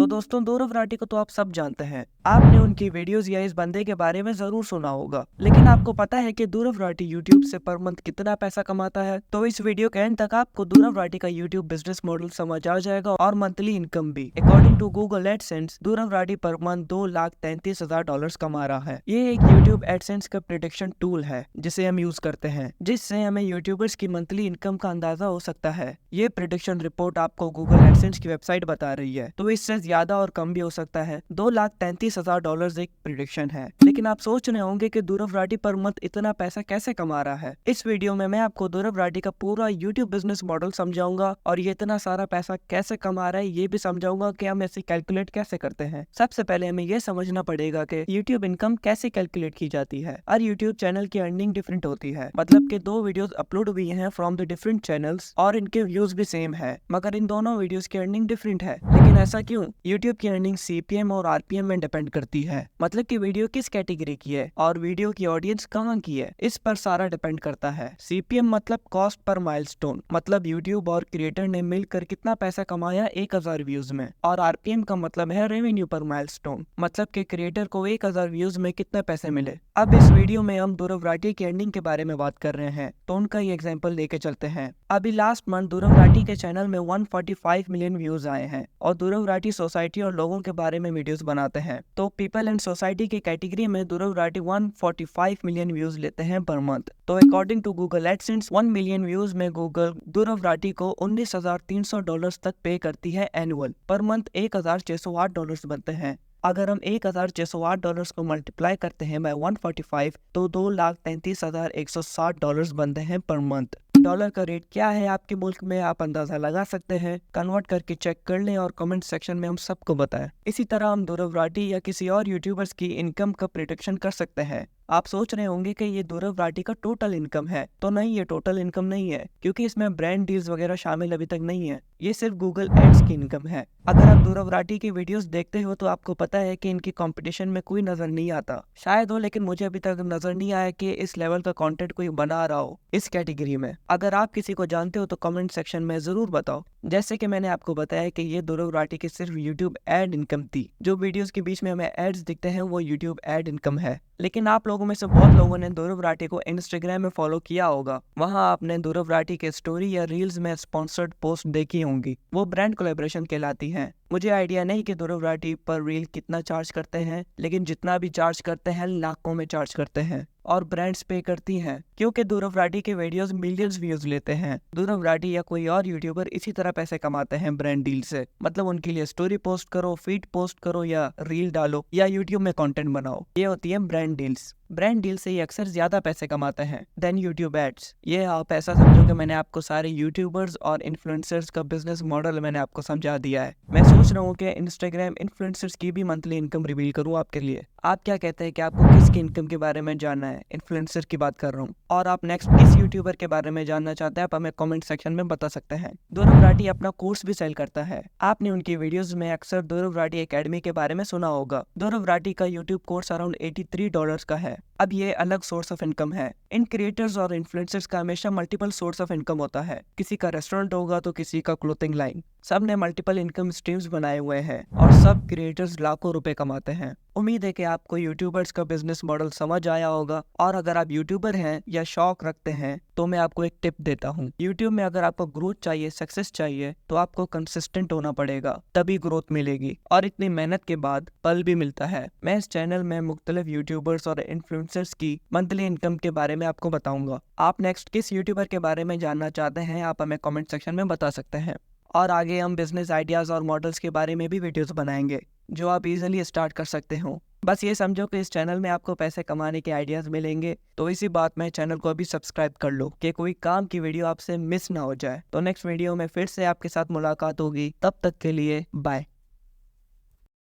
तो दोस्तों ध्रुव राठी को तो आप सब जानते हैं। आपने उनकी वीडियोस या इस बंदे के बारे में जरूर सुना होगा, लेकिन आपको पता है कि ध्रुव राठी यूट्यूब से पर मंथ कितना पैसा कमाता है? तो इस वीडियो के एंड तक आपको ध्रुव राठी का यूट्यूब बिजनेस मॉडल समझ आ जाएगा और मंथली इनकम भी। According to Google AdSense, Dhruv Rathee per month $2,33,000 कमा रहा है। ये एक यूट्यूब एडसेंस का प्रेडिक्शन टूल है जिसे हम यूज करते हैं, जिससे हमें यूट्यूबर्स की मंथली इनकम का अंदाजा हो सकता है। ये प्रेडिक्शन रिपोर्ट आपको गूगल एडसेंस की वेबसाइट बता रही है, तो इससे ज्यादा और कम भी हो सकता है। $2,33,000 एक प्रेडिक्शन है। लेकिन आप सोच रहे होंगे कि ध्रुव राठी पर मंथ इतना पैसा कैसे कमा रहा है। इस वीडियो में मैं आपको ध्रुव राठी का पूरा यूट्यूब बिजनेस मॉडल समझाऊंगा और ये इतना सारा पैसा कैसे कमा रहा है ये भी समझाऊंगा कि हम ऐसे कैलकुलेट कैसे करते हैं। सबसे पहले हमें ये समझना पड़ेगा कि यूट्यूब इनकम कैसे कैलकुलेट की जाती है। हर यूट्यूब चैनल की अर्निंग डिफरेंट होती है, मतलब कि 2 वीडियोस अपलोड हुई हैं फ्रॉम द डिफरेंट चैनल्स और इनके व्यूज भी सेम है, मगर इन दोनों वीडियोस की अर्निंग डिफरेंट है। लेकिन ऐसा क्यों? यूट्यूब की अर्निंग CPM और RPM में डिपेंड करती है, मतलब कि वीडियो किस कैटेगरी की है और वीडियो की ऑडियंस कहाँ की है, इस पर सारा डिपेंड करता है। CPM मतलब कॉस्ट पर माइलस्टोन, मतलब यूट्यूब और क्रिएटर ने मिलकर कितना पैसा कमाया 1000 व्यूज में, और RPM का मतलब है रेवेन्यू पर माइलस्टोन, मतलब कि क्रिएटर को 1000 व्यूज में कितने पैसे मिले। अब इस वीडियो में हम ध्रुव राठी की अर्निंग के बारे में बात कर रहे हैं, तो उनका ही एग्जांपल लेके चलते हैं। अभी लास्ट मंथ ध्रुव राठी के चैनल में 145 मिलियन व्यूज आए हैं और ध्रुव राठी सोसाइटी और लोगों के बारे में वीडियोस बनाते हैं, तो पीपल एंड सोसाइटी की कैटेगरी में ध्रुव राठी 145 मिलियन व्यूज लेते हैं पर मंथ। तो according to Google AdSense 1 million views में गूगल ध्रुव राठी को $19,300 तक पे करती है एनुअल। पर मंथ $1,608 बनते हैं। अगर हम $1,608 को मल्टीप्लाई करते हैं बाय 145 तो $2,33,160 बनते हैं पर मंथ। डॉलर का रेट क्या है आपके मुल्क में आप अंदाजा लगा सकते हैं। कन्वर्ट करके चेक कर लें और कमेंट सेक्शन में हम सबको बताएं। इसी तरह हम ध्रुव राठी या किसी और यूट्यूबर्स की इनकम का प्रेडिक्शन कर सकते हैं। आप सोच रहे होंगे कि ये ध्रुव राठी का टोटल इनकम है, तो नहीं, ये टोटल इनकम नहीं है, क्योंकि इसमें ब्रांड डील्स वगैरह शामिल अभी तक नहीं है। ये सिर्फ गूगल एड्स की इनकम है। अगर आप ध्रुव राठी की वीडियोस देखते हो तो आपको पता है कि इनकी कंपटीशन में कोई नजर नहीं आता। शायद हो, लेकिन मुझे अभी तक नजर नहीं आया कि इस लेवल का कंटेंट कोई बना रहा हो इस कैटेगरी में। अगर आप किसी को जानते हो तो कमेंट सेक्शन में जरूर बताओ। जैसे कि मैंने आपको बताया कि ये ध्रुव राठी की सिर्फ यूट्यूब एड इनकम थी। जो वीडियोस के बीच में हमें एड्स दिखते हैं वो यूट्यूब एड इनकम है। लेकिन आप लोगों में से बहुत लोगों ने ध्रुव राठी को इंस्टाग्राम में फॉलो किया होगा। वहां आपने ध्रुव राठी के स्टोरी या रील्स में स्पॉन्सर्ड पोस्ट देखी होंगी, वो ब्रांड कोलैबोरेशन कहलाती हैं। मुझे आइडिया नहीं कि ध्रुव राठी पर रील कितना चार्ज करते हैं, लेकिन जितना भी चार्ज करते हैं लाखों में चार्ज करते हैं और ब्रांड्स पे करती हैं, क्योंकि ध्रुव राठी के वीडियोस मिलियंस व्यूज लेते हैं। ध्रुव राठी या कोई और यूट्यूबर इसी तरह पैसे कमाते हैं ब्रांड डील से, मतलब उनके लिए स्टोरी पोस्ट करो, फीड पोस्ट करो या रील डालो या यूट्यूब में कंटेंट बनाओ, ये होती है ब्रांड डील्स। ब्रांड डील से ये अक्सर ज्यादा पैसे कमाते हैं देन यूट्यूब एड्स। ये आप ऐसा समझो कि मैंने आपको सारे यूट्यूबर्स और इन्फ्लुएंसर्स का बिजनेस मॉडल मैंने आपको समझा दिया है। मैं सोच रहा हूँ कि इंस्टाग्राम इन्फ्लुएंसर्स की भी मंथली इनकम रिवील करूँ आपके लिए। आप क्या कहते हैं कि आपको किसकी इनकम के बारे में जानना है? इन्फ्लुएंसर की बात कर रहा हूँ। और आप नेक्स्ट किस यूट्यूबर के बारे में जानना चाहते हैं आप हमें कमेंट सेक्शन में बता सकते हैं। ध्रुव राठी अपना कोर्स भी सेल करता है। आपने उनकी वीडियोस में अक्सर ध्रुव राठी एकेडमी के बारे में सुना होगा। ध्रुव राठी का यूट्यूब कोर्स अराउंड $83 का है। अब ये अलग सोर्स ऑफ इनकम है। इन क्रिएटर्स और इन्फ्लुएंसर्स का हमेशा मल्टीपल सोर्स ऑफ इनकम होता है। किसी का रेस्टोरेंट होगा तो किसी का क्लोथिंग लाइन। सब ने मल्टीपल इनकम स्ट्रीम्स बनाए हुए हैं और सब क्रिएटर्स लाखों रुपए कमाते हैं। उम्मीद है कि आपको यूट्यूबर्स का बिजनेस मॉडल समझ आया होगा। और अगर आप यूट्यूबर हैं या शौक रखते हैं तो मैं आपको एक टिप देता हूँ। यूट्यूब में अगर आपको ग्रोथ चाहिए, सक्सेस चाहिए, तो आपको कंसिस्टेंट होना पड़ेगा, तभी ग्रोथ मिलेगी। और इतनी मेहनत के बाद फल भी मिलता है। मैं इस चैनल में मुख्तलिफ यूट्यूबर्स और इन्फ्लुएंसर्स की मंथली इनकम के बारे में आपको बताऊंगा। आप नेक्स्ट किस यूट्यूबर के बारे में जानना चाहते हैं आप हमें कमेंट सेक्शन में बता सकते हैं। और आगे हम बिजनेस आइडियाज और मॉडल्स के बारे में भी वीडियोस बनाएंगे जो आप इजीली स्टार्ट कर सकते हो। बस ये समझो कि इस चैनल में आपको पैसे कमाने के आइडियाज मिलेंगे, तो इसी बात में चैनल को अभी सब्सक्राइब कर लो कि कोई काम की वीडियो आपसे मिस ना हो जाए। तो नेक्स्ट वीडियो में फिर से आपके साथ मुलाकात होगी, तब तक के लिए बाय।